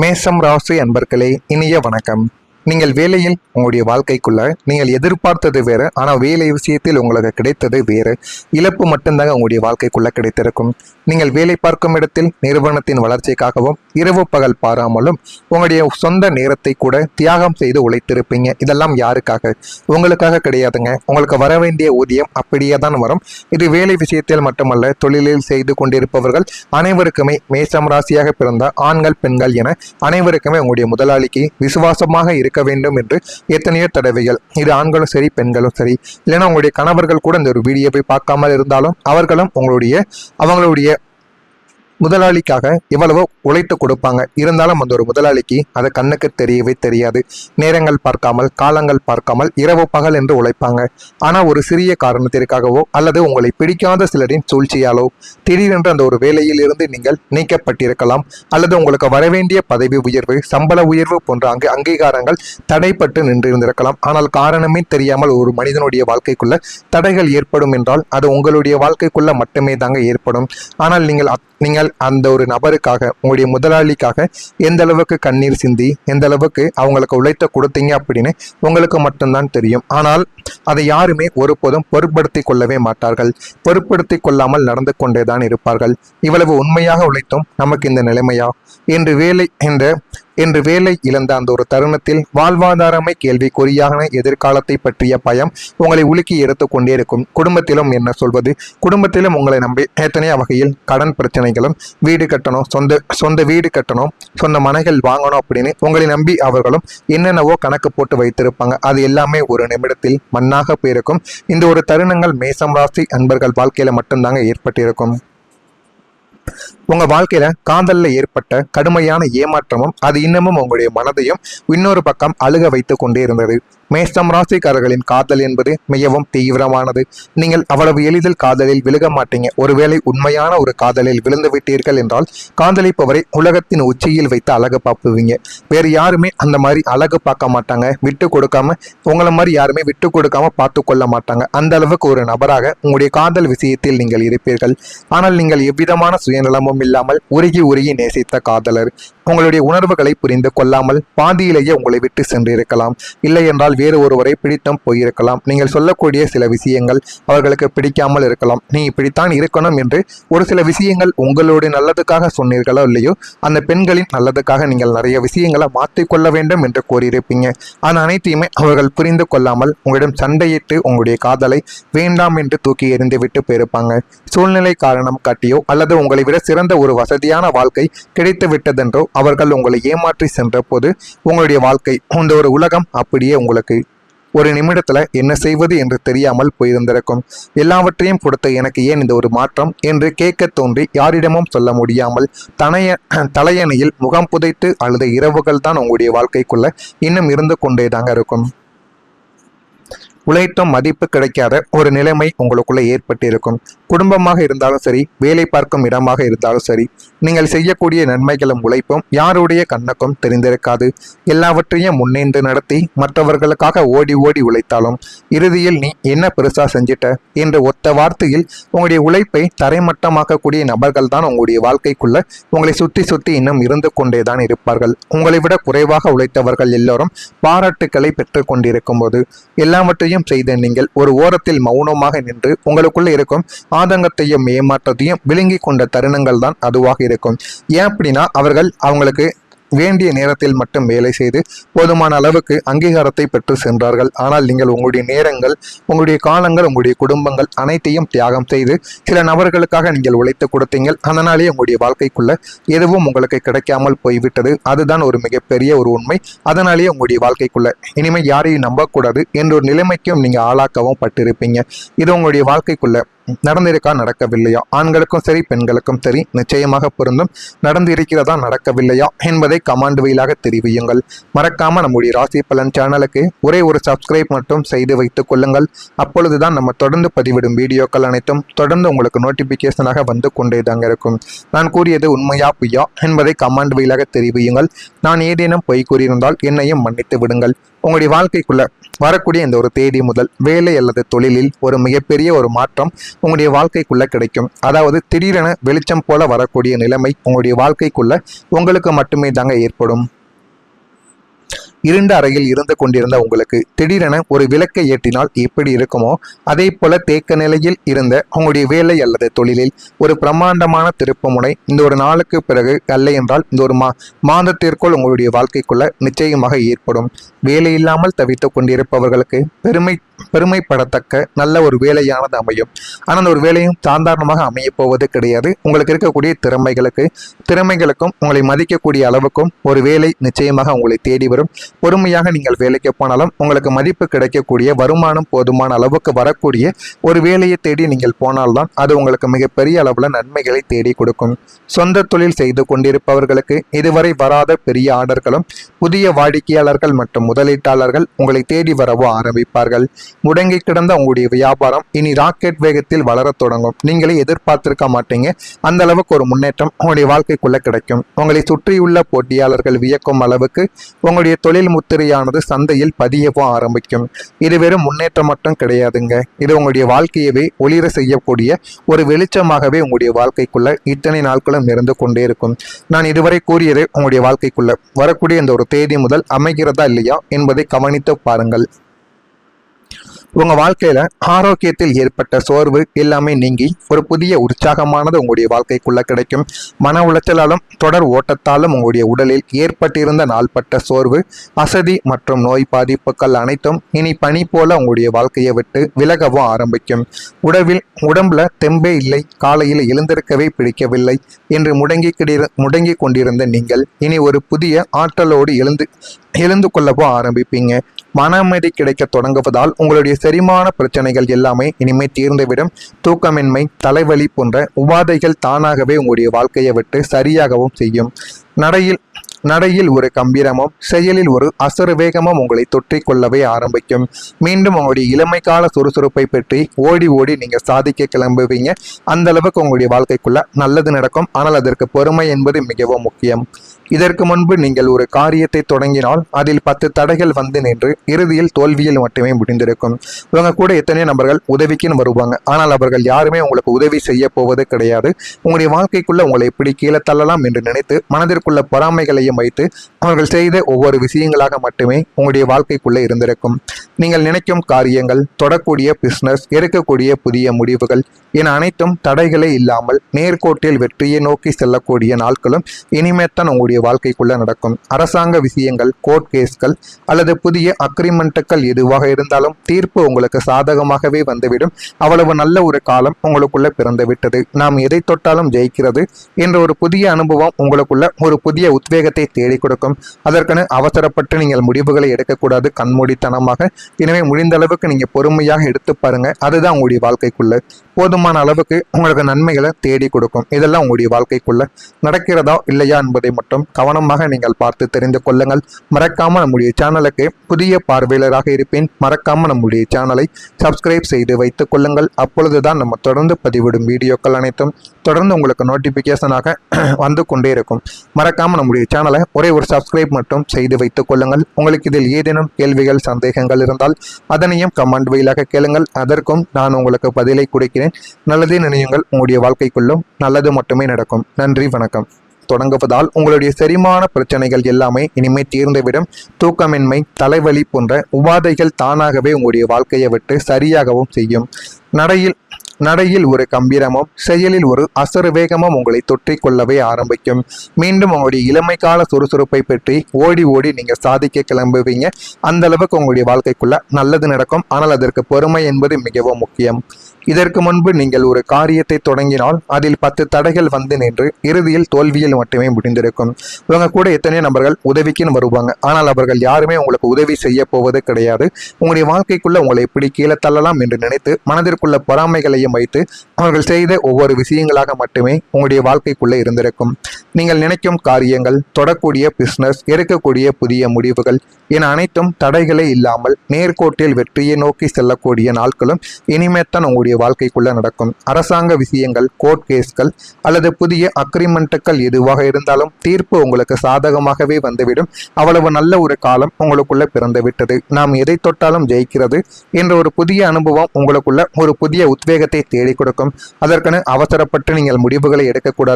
மேஷம் ராசி அன்பர்களே, இனிய வணக்கம். நீங்கள் வேலையில் உங்களுடைய வாழ்க்கைக்குள்ள நீங்கள் எதிர்பார்த்தது வேறு, ஆனால் வேலை விஷயத்தில் உங்களுக்கு கிடைத்தது வேறு. இழப்பு மட்டும்தாங்க உங்களுடைய வாழ்க்கைக்குள்ள கிடைத்திருக்கும். நீங்கள் வேலை பார்க்கும் இடத்தில் நிறுவனத்தின் வளர்ச்சிக்காகவும் இரவு பகல் பாராமலும் உங்களுடைய சொந்த நேரத்தை கூட தியாகம் செய்து உழைத்திருப்பீங்க. இதெல்லாம் யாருக்காக? உங்களுக்காக கிடையாதுங்க. உங்களுக்கு வர வேண்டிய ஊதியம் அப்படியே தான் வரும். இது வேலை விஷயத்தில் மட்டுமல்ல, தொழிலில் செய்து கொண்டிருப்பவர்கள் அனைவருக்குமே, மேஷம் ராசியாக பிறந்த ஆண்கள் பெண்கள் என அனைவருக்குமே உங்களுடைய முதலாளிக்கு விசுவாசமாக இருக்க வேண்டும் என்று எத்தனையோ தடவைகள், இது ஆண்களும் சரி பெண்களும் சரி, இல்லைன்னா உங்களுடைய கணவர்கள் கூட இந்த ஒரு வீடியோவை பார்க்காமல் இருந்தாலும் அவர்களும் அவங்களுடைய முதலாளிக்காக எவ்வளவோ உழைத்து கொடுப்பாங்க. இருந்தாலும் அந்த ஒரு முதலாளிக்கு அது கண்ணுக்கு தெரியவே தெரியாது. நேரங்கள் பார்க்காமல், காலங்கள் பார்க்காமல் இரவு பகல் என்று உழைப்பாங்க. ஆனால் ஒரு சிறிய காரணத்திற்காகவோ அல்லது உங்களை பிடிக்காத சிலரின் சூழ்ச்சியாலோ திடீரென்று அந்த ஒரு வேலையில் இருந்து நீங்கள் நீக்கப்பட்டிருக்கலாம். அல்லது உங்களுக்கு வரவேண்டிய பதவி உயர்வு, சம்பள உயர்வு போன்ற அங்கீகாரங்கள் தடைப்பட்டு நின்றிருந்திருக்கலாம். ஆனால் காரணமே தெரியாமல் ஒரு மனிதனுடைய வாழ்க்கைக்குள்ள தடைகள் ஏற்படும் என்றால் அது உங்களுடைய வாழ்க்கைக்குள்ள மட்டுமே தாங்க ஏற்படும். ஆனால் நீங்கள் அந்த ஒரு நபருக்காக, உங்களுடைய முதலாளிக்காக எந்த அளவுக்கு கண்ணீர் சிந்தி எந்த அளவுக்கு அவங்களுக்கு உழைத்த கொடுத்தீங்க அப்படின்னு உங்களுக்கு மட்டும்தான் தெரியும். ஆனால் அதை யாருமே ஒருபோதும் பொருட்படுத்தி கொள்ளவே மாட்டார்கள். பொருட்படுத்தி கொள்ளாமல் நடந்து கொண்டேதான் இருப்பார்கள். இவ்வளவு உண்மையாக உழைத்தும் நமக்கு இந்த நிலைமையா என்று வேலை இழந்த அந்த ஒரு தருணத்தில் வாழ்வாதாரமே கேள்விக்குறியான எதிர்காலத்தை பற்றிய பயம் உங்களை உலுக்கி எடுத்துக்கொண்டே இருக்கும். குடும்பத்திலும் என்ன சொல்வது? குடும்பத்திலும் உங்களை நம்பி எத்தனையோ வகையில் கடன் பிரச்சனைகளும், வீடு கட்டணும், சொந்த வீடு கட்டணும், சொந்த மனைகள் வாங்கணும் அப்படின்னு உங்களை நம்பி அவர்களும் என்னென்னவோ கணக்கு போட்டு வைத்திருப்பாங்க. அது எல்லாமே ஒரு நிமிடத்தில் மண்ணாக போயிருக்கும். இந்த ஒரு தருணங்கள் மேஷம் ராசி அன்பர்கள் வாழ்க்கையில மட்டும்தாங்க ஏற்பட்டிருக்கும். உங்க வாழ்க்கையில காதல்ல ஏற்பட்ட கடுமையான ஏமாற்றமும் அது இன்னமும் உங்களுடைய மனதையும் இன்னொரு பக்கம் அழுக வைத்து கொண்டே இருந்தது. மேஷம் ராசிக்காரர்களின் காதல் என்பது மிகவும் தீவிரமானது. நீங்கள் அவ்வளவு எளிதில் காதலில் விழுக மாட்டீங்க. ஒருவேளை உண்மையான ஒரு காதலில் விழுந்து விட்டீர்கள் என்றால் காதலிப்பவரை உலகத்தின் உச்சியில் வைத்து அழகு பார்ப்புவீங்க. வேறு யாருமே அந்த மாதிரி அழகு பார்க்க மாட்டாங்க. விட்டு கொடுக்காம, உங்களை மாதிரி யாருமே விட்டு கொடுக்காம பார்த்து கொள்ள மாட்டாங்க. அந்த அளவுக்கு ஒரு நபராக உங்களுடைய காதல் விஷயத்தில் நீங்கள் இருப்பீர்கள். ஆனால் நீங்கள் எவ்விதமான சுயநலமும் இல்லாமல் உருகி நேசித்த காதலர் உங்களுடைய உணர்வுகளை புரிந்து கொள்ளாமல் பாதியிலேயே உங்களை விட்டு சென்றிருக்கலாம். இல்லை என்றால் வேறு ஒருவரை பிடித்தும் போயிருக்கலாம். நீங்கள் சொல்லக்கூடிய சில விஷயங்கள் அவர்களுக்கு பிடிக்காமல் இருக்கலாம். நீ இப்படித்தான் இருக்கணும் என்று ஒரு சில விஷயங்கள் உங்களுடைய நல்லதுக்காக சொன்னீர்களோ இல்லையோ, அந்த பெண்களின் நல்லதுக்காக நீங்கள் நிறைய விஷயங்களை மாற்றிக்கொள்ள வேண்டும் என்று கோரியிருப்பீங்க. ஆனால் அனைத்தையுமே அவர்கள் புரிந்து கொள்ளாமல் உங்களிடம் சண்டையிட்டு உங்களுடைய காதலை வேண்டாம் என்று தூக்கி எறிந்து விட்டு போயிருப்பாங்க. சூழ்நிலை காரணம் காட்டியோ அல்லது உங்களை விட சிறந்த ஒரு வசதியான வாழ்க்கை கிடைத்து விட்டதென்றோ அவர்கள் உங்களை ஏமாற்றி சென்ற போது உங்களுடைய வாழ்க்கை, இந்த ஒரு உலகம் அப்படியே உங்களுக்கு ஒரு நிமிடத்துல என்ன செய்வது என்று தெரியாமல் போயிருந்திருக்கும். எல்லாவற்றையும் கொடுத்த எனக்கு ஏன் இந்த ஒரு மாற்றம் என்று கேட்க தோன்றி யாரிடமும் சொல்ல முடியாமல் தலையணையில் முகம் புதைத்து அழுத இரவுகள் தான் உங்களுடைய வாழ்க்கைக்குள்ள இன்னும் இருந்து கொண்டேதாங்க இருக்கும். உழைத்தும் மதிப்பு கிடைக்காத ஒரு நிலைமை உங்களுக்குள்ள ஏற்பட்டிருக்கும். குடும்பமாக இருந்தாலும் சரி, வேலை பார்க்கும் இடமாக இருந்தாலும் சரி, நீங்கள் செய்யக்கூடிய நன்மைகளும் உழைப்பும் யாருடைய கண்ணுக்கும் தெரிந்திருக்காது. எல்லாவற்றையும் முன்னின்று நடத்தி மற்றவர்களுக்காக ஓடி உழைத்தாலும் இறுதியில் நீ என்ன பெருசா செஞ்சிட்ட என்று ஒத்த வார்த்தையில் உங்களுடைய உழைப்பை தரைமட்டமாக்கக்கூடிய நபர்கள் தான் உங்களுடைய வாழ்க்கைக்குள்ள உங்களை சுத்தி இன்னும் இருந்து கொண்டேதான் இருப்பார்கள். உங்களை விட குறைவாக உழைத்தவர்கள் எல்லோரும் பாராட்டுக்களை பெற்று கொண்டிருக்கும் போது எல்லாவற்றையும் செய்த நீங்கள் ஒரு ஓரத்தில் மௌனமாக நின்று உங்களுக்குள்ள இருக்கும் ஆதங்கத்தையும் ஏமாற்றத்தையும் விழுங்கி கொண்ட தருணங்கள் தான் அதுவாக இருக்கும். ஏன் அப்படின்னா அவங்களுக்கு வேண்டிய நேரத்தில் மட்டும் வேலை செய்து போதுமான அளவுக்கு அங்கீகாரத்தை பெற்று சென்றார்கள். ஆனால் நீங்கள் உங்களுடைய நேரங்கள், உங்களுடைய காலங்கள், உங்களுடைய குடும்பங்கள் அனைத்தையும் தியாகம் செய்து சில நபர்களுக்காக நீங்கள் உழைத்து கொடுத்தீங்க. அதனாலேயே உங்களுடைய வாழ்க்கைக்குள்ள எதுவும் உங்களுக்கு கிடைக்காமல் போய்விட்டது. அதுதான் ஒரு மிகப்பெரிய ஒரு உண்மை. அதனாலேயே உங்களுடைய வாழ்க்கைக்குள்ள இனிமேல் யாரையும் நம்பக்கூடாது என்ற ஒரு நிலைமைக்கும் நீங்க ஆளாக்கவும் பட்டிருப்பீங்க. இது உங்களுடைய வாழ்க்கைக்குள்ள நடந்திருக்கா, நடக்கவில்லையா? ஆண்களுக்கும் சரி பெண்களுக்கும் சரி நிச்சயமாக பொருந்தும். நடந்து இருக்கிறதா, நடக்கவில்லையா என்பதை கமெண்ட் வழியாக தெரிவியுங்கள். மறக்காம நம்முடைய ராசி பலன் சேனலுக்கு ஒரே ஒரு சப்ஸ்கிரைப் மட்டும் செய்து வைத்துக் கொள்ளுங்கள். அப்பொழுதுதான் நம்ம தொடர்ந்து பதிவிடும் வீடியோக்கள் அனைத்தும் தொடர்ந்து உங்களுக்கு நோட்டிபிகேஷனாக வந்து கொண்டே தாங்க இருக்கும். நான் கூறியது உண்மையா பொய்யா என்பதை கமெண்ட் வழியாக தெரிவியுங்கள். நான் ஏதேனும் பொய் கூறியிருந்தால் என்னையும் மன்னித்து விடுங்கள். உங்களுடைய வாழ்க்கைக்குள்ள வரக்கூடிய இந்த ஒரு தேதி முதல் வேலை அல்லது தொழிலில் ஒரு மிகப்பெரிய ஒரு மாற்றம் உங்களுடைய வாழ்க்கைக்குள்ள கிடைக்கும். அதாவது திடீரென வெளிச்சம் போல வரக்கூடிய நிலைமை உங்களுடைய வாழ்க்கைக்குள்ள உங்களுக்கு மட்டுமே தாங்க ஏற்படும். இருண்ட அறையில் இருந்து கொண்டிருந்த உங்களுக்கு திடீரென ஒரு விளக்கை ஏற்றினால் எப்படி இருக்குமோ அதே போல தேக்க நிலையில் இருந்த உங்களுடைய வேலை அல்லது தொழிலில் ஒரு பிரம்மாண்டமான திருப்பு முனை இந்த ஒரு நாளுக்கு பிறகு அல்ல என்றால் இந்த ஒரு மாதத்திற்குள் உங்களுடைய வாழ்க்கைக்குள்ள நிச்சயமாக ஏற்படும். வேலை இல்லாமல் தவித்துக் கொண்டிருப்பவர்களுக்கு பெருமைப்படத்தக்க நல்ல ஒரு வேலையானது அமையும். ஆனால் அந்த ஒரு வேலையும் சாதாரணமாக அமைய போவது கிடையாது. உங்களுக்கு இருக்கக்கூடிய திறமைகளுக்கும் உங்களை மதிக்கக்கூடிய அளவுக்கும் ஒரு வேலை நிச்சயமாக உங்களை தேடி வரும். பொறுமையாக நீங்கள் வேலைக்கு போனாலும் உங்களுக்கு மதிப்பு கிடைக்கக்கூடிய வருமானம் போதுமான அளவுக்கு வரக்கூடிய ஒரு வேலையை தேடி நீங்கள் போனால்தான் அது உங்களுக்கு மிகப்பெரிய அளவில் நன்மைகளை தேடி கொடுக்கும். சொந்த தொழில் செய்து கொண்டிருப்பவர்களுக்கு இதுவரை வராத பெரிய ஆர்டர்களும் புதிய வாடிக்கையாளர்கள் மற்றும் முதலீட்டாளர்கள் உங்களை தேடி வரவோ ஆரம்பிப்பார்கள். முடங்கி கிடந்த உங்களுடைய வியாபாரம் இனி ராக்கெட் வேகத்தில் வளரத் தொடங்கும். நீங்களே எதிர்பார்த்திருக்க மாட்டீங்க அந்த அளவுக்கு ஒரு முன்னேற்றம் உங்களுடைய வாழ்க்கைக்குள்ள கிடைக்கும். உங்களை சுற்றியுள்ள போட்டியாளர்கள் வியக்கும் அளவுக்கு உங்களுடைய தொழில் முத்திரையானது சந்தையில் பதியவோ ஆரம்பிக்கும். இது வெறும் முன்னேற்றம் மட்டும் கிடையாதுங்க, இது உங்களுடைய வாழ்க்கையவே ஒளிர செய்யக்கூடிய ஒரு வெளிச்சமாகவே உங்களுடைய வாழ்க்கைக்குள்ள இத்தனை நாட்களும் இருந்து கொண்டே இருக்கும். நான் இதுவரை கூறியது உங்களுடைய வாழ்க்கைக்குள்ள வரக்கூடிய இந்த ஒரு தேதி முதல் அமைகிறதா இல்லையா என்பதை கவனித்து பாருங்கள். உங்க வாழ்க்கையில ஆரோக்கியத்தில் ஏற்பட்ட சோர்வு எல்லாமே நீங்கி ஒரு புதிய உற்சாகமானது உங்களுடைய வாழ்க்கைக்குள்ள கிடைக்கும். மன உளைச்சலாலும் தொடர் ஓட்டத்தாலும் உங்களுடைய உடலில் ஏற்பட்டிருந்த நாள்பட்ட சோர்வு, அசதி மற்றும் நோய் பாதிப்புகள் அனைத்தும் இனி பனி போல உங்களுடைய வாழ்க்கையை விட்டு விலகவும் ஆரம்பிக்கும். உடம்புல தெம்பே இல்லை, காலையில் எழுந்திருக்கவே பிடிக்கவில்லை என்று முடங்கி கொண்டிருந்த நீங்கள் இனி ஒரு புதிய ஆற்றலோடு எழுந்து கொள்ளவோ ஆரம்பிப்பீங்க. மன அமைதி கிடைக்க தொடங்குவதால் உங்களுடைய செரிமான பிரச்சனைகள் எல்லாமே இனிமே தீர்ந்துவிடும். தூக்கமின்மை, தலைவலி போன்ற உபாதைகள் தானாகவே உங்களுடைய வாழ்க்கையை விட்டு சரியாகவும் செய்யும். நடையில் ஒரு கம்பீரமும் செயலில் ஒரு அசரு வேகமும் உங்களை தொற்றிக் கொள்ளவே ஆரம்பிக்கும். மீண்டும் உங்களுடைய இளமை கால சுறுசுறுப்பை பற்றி ஓடி நீங்க சாதிக்க கிளம்புவீங்க. அந்த அளவுக்கு உங்களுடைய வாழ்க்கைக்குள்ள நல்லது நடக்கும். ஆனால் அதற்கு பொறுமை என்பது மிகவும் முக்கியம். இதற்கு முன்பு நீங்கள் ஒரு காரியத்தை தொடங்கினால் அதில் 10 தடைகள் வந்து நின்று இறுதியில் தோல்வியில் மட்டுமே முடிந்திருக்கும். இவங்க கூட எத்தனையோ நபர்கள் உதவிக்குன்னு வருவாங்க, ஆனால் அவர்கள் யாருமே உங்களுக்கு உதவி செய்ய போவது கிடையாது. உங்களுடைய வாழ்க்கைக்குள்ள உங்களை எப்படி கீழே தள்ளலாம் என்று நினைத்து மனதிற்குள்ள பொறாமைகளையும் வைத்து அவர்கள் செய்த ஒவ்வொரு விஷயங்களாக மட்டுமே உங்களுடைய வாழ்க்கைக்குள்ள இருந்திருக்கும். நீங்கள் நினைக்கும் காரியங்கள், தொடக்கூடிய பிசினஸ், எடுக்கக்கூடிய புதிய முடிவுகள் என அனைத்தும் தடைகளே இல்லாமல் நேர்கோட்டில் வெற்றியை நோக்கி செல்லக்கூடிய நாட்களும் இனிமேத்தான் உங்களுடைய வாழ்க்கைக்குள்ள நடக்கும். அரசாங்க விஷயங்கள், கோர்ட் கேஸ்கள் அல்லது புதிய அக்ரிமெண்ட்டுகள் எதுவாக இருந்தாலும் தீர்ப்பு உங்களுக்கு சாதகமாகவே வந்துவிடும். அவ்வளவு நல்ல ஒரு காலம் உங்களுக்குள்ள பிறந்து விட்டது. நாம் எதை தொட்டாலும் ஜெயிக்கிறது என்ற ஒரு புதிய அனுபவம் உங்களுக்குள்ள ஒரு புதிய உத்வேகத்தை தேடி கொடுக்கும். அதற்கென அவசரப்பட்டு நீங்கள் முடிவுகளை எடுக்கக்கூடாது கண்மூடித்தனமாக. எனவே முடிந்த அளவுக்கு நீங்க பொறுமையாக எடுத்து பாருங்க. அதுதான் உங்களுடைய வாழ்க்கைக்குள்ள போதுமான அளவுக்கு உங்களுக்கு நன்மைகளை தேடி கொடுக்கும். இதெல்லாம் உங்களுடைய வாழ்க்கைக்குள்ள நடக்கிறதா இல்லையா என்பதை மட்டும் கவனமாக நீங்கள் பார்த்து தெரிந்து கொள்ளுங்கள். மறக்காம நம்முடைய சேனலுக்கு புதிய பார்வையாளராக இருப்பேன். மறக்காம நம்முடைய சேனலை சப்ஸ்கிரைப் செய்து வைத்துக் கொள்ளுங்கள். அப்பொழுதுதான் நம்ம தொடர்ந்து பதிவிடும் வீடியோக்கள் அனைத்தும் தொடர்ந்து உங்களுக்கு நோட்டிபிகேஷனாக வந்து கொண்டே இருக்கும். மறக்காம நம்முடைய சேனலை ஒரே ஒரு சப்ஸ்கிரைப் மட்டும் செய்து வைத்துக் கொள்ளுங்கள். உங்களுக்கு இதில் ஏதேனும் கேள்விகள், சந்தேகங்கள் இருந்தால் அதனையும் கமெண்ட் வழியாக கேளுங்கள். அதற்கும் நான் உங்களுக்கு பதிலை கொடுக்கிறேன். நல்லதே நினையுங்கள். உங்களுடைய வாழ்க்கைக்குள்ளும் நல்லது மட்டுமே நடக்கும். நன்றி, வணக்கம். தொடங்குவதால் உங்களுடைய செரிமான பிரச்சனைகள் எல்லாமே இனிமே தீர்ந்துவிடும். தூக்கமின்மை, தலைவலி போன்ற உபாதைகள் தானாகவே உங்களுடைய வாழ்க்கையை விட்டு சரியாகவும் செய்யும். நடையில் ஒரு கம்பீரமும் செயலில் ஒரு அசரு வேகமும் உங்களை தொற்றிக் கொள்ளவே ஆரம்பிக்கும். மீண்டும் உங்களுடைய இளமை கால சுறுசுறுப்பை பற்றி ஓடி நீங்க சாதிக்க கிளம்புவீங்க. அந்த அளவுக்கு உங்களுடைய வாழ்க்கைக்குள்ள நல்லது நடக்கும். ஆனால் அதற்கு பொறுமை என்பது மிகவும் முக்கியம். இதற்கு முன்பு நீங்கள் ஒரு காரியத்தை தொடங்கினால் அதில் 10 தடைகள் வந்து நின்று இறுதியில் தோல்வியில் மட்டுமே முடிந்திருக்கும். இவங்க கூட எத்தனையோ நபர்கள் உதவிக்குன்னு வருவாங்க, ஆனால் அவர்கள் யாருமே உங்களுக்கு உதவி செய்ய போவது கிடையாது. உங்களுடைய வாழ்க்கைக்குள்ள உங்களை எப்படி கீழே தள்ளலாம் என்று நினைத்து மனதிற்குள்ள பொறாமைகளையும் வைத்து அவர்கள் செய்த ஒவ்வொரு விஷயங்களாக மட்டுமே உங்களுடைய வாழ்க்கைக்குள்ள இருந்திருக்கும். நீங்கள் நினைக்கும் காரியங்கள், தொடக்கூடிய பிசினஸ், எடுக்கக்கூடிய புதிய முடிவுகள் என அனைத்தும் தடைகளே இல்லாமல் நேர்கோட்டில் வெற்றியை நோக்கி செல்லக்கூடிய நாட்களும் இனிமேத்தான் உங்களுடைய வாழ்க்கைக்குள்ள நடக்கும். அரசாங்க விஷயங்கள், கோர்ட் கேஸ்கள் அல்லது புதிய அக்ரிமெண்ட்டுகள் எதுவாக இருந்தாலும் தீர்ப்பு உங்களுக்கு சாதகமாகவே வந்துவிடும். அவ்வளவு நல்ல ஒரு காலம் உங்களுக்குள்ள பிறந்து விட்டது. நாம் எதை தொட்டாலும் ஜெயிக்கிறது என்ற ஒரு புதிய அனுபவம் உங்களுக்குள்ள ஒரு புதிய உத்வேகத்தை தேடி கொடுக்கும். அதற்கென அவசரப்பட்டு நீங்கள் முடிவுகளை எடுக்கக்கூடாது.